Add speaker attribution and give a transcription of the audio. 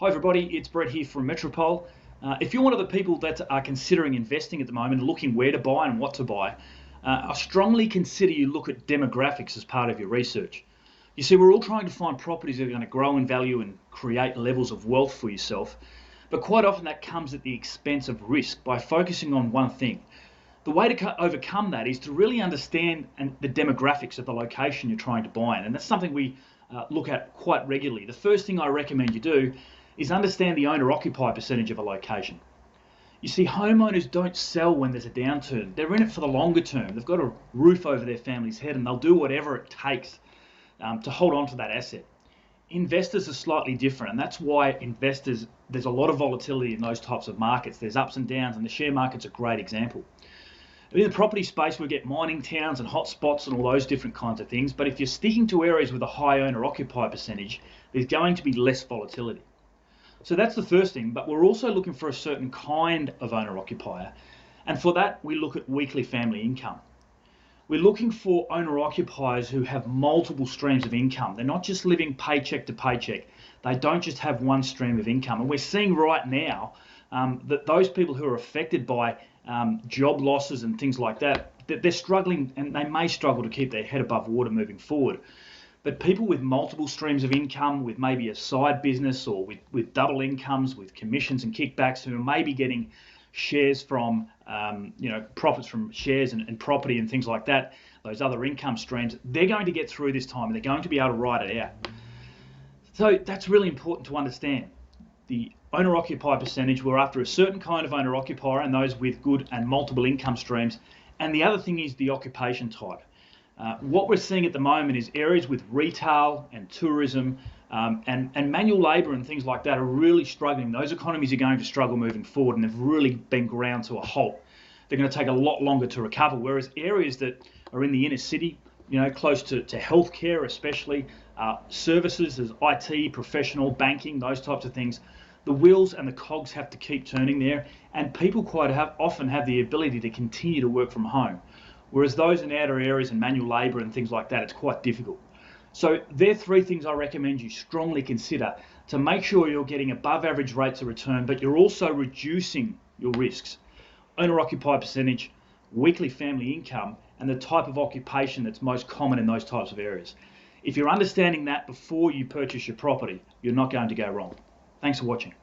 Speaker 1: Hi everybody, it's Brett here from Metropole. If you're one of the people that are considering investing at the moment, looking where to buy and what to buy, I strongly consider you look at demographics as part of your research. You see, we're all trying to find properties that are going to grow in value and create levels of wealth for yourself, but quite often that comes at the expense of risk by focusing on one thing. The way to overcome that is to really understand the demographics of the location you're trying to buy in, and that's something we look at quite regularly. The first thing I recommend you do is understand the owner-occupier percentage of a location. You see, homeowners don't sell when there's a downturn. They're in it for the longer term. They've got a roof over their family's head and they'll do whatever it takes to hold on to that asset. Investors are slightly different, and that's why there's a lot of volatility in those types of markets. There's ups and downs, and the share market's a great example. In the property space, we get mining towns and hotspots and all those different kinds of things, but if you're sticking to areas with a high owner-occupier percentage, there's going to be less volatility. So that's the first thing, but we're also looking for a certain kind of owner-occupier, and for that we look at weekly family income. We're looking for owner-occupiers who have multiple streams of income. They're not just living paycheck to paycheck. They don't just have one stream of income, and we're seeing right now that those people who are affected by job losses and things like that, they're struggling, and they may struggle to keep their head above water moving forward. But people with multiple streams of income, with maybe a side business or with double incomes, with commissions and kickbacks, who are maybe getting shares from, profits from shares and property and things like that, those other income streams, they're going to get through this time and they're going to be able to ride it out. So that's really important to understand. The owner-occupier percentage, we're after a certain kind of owner-occupier and those with good and multiple income streams. And the other thing is the occupation type. What we're seeing at the moment is areas with retail and tourism and manual labour and things like that are really struggling. Those economies are going to struggle moving forward, and they've really been ground to a halt. They're going to take a lot longer to recover, whereas areas that are in the inner city, close to healthcare especially, services as IT, professional, banking, those types of things, the wheels and the cogs have to keep turning there, and people quite often have the ability to continue to work from home. Whereas those in outer areas and manual labour and things like that, it's quite difficult. So they're three things I recommend you strongly consider to make sure you're getting above average rates of return, but you're also reducing your risks. Owner-occupier percentage, weekly family income, and the type of occupation that's most common in those types of areas. If you're understanding that before you purchase your property, you're not going to go wrong. Thanks for watching.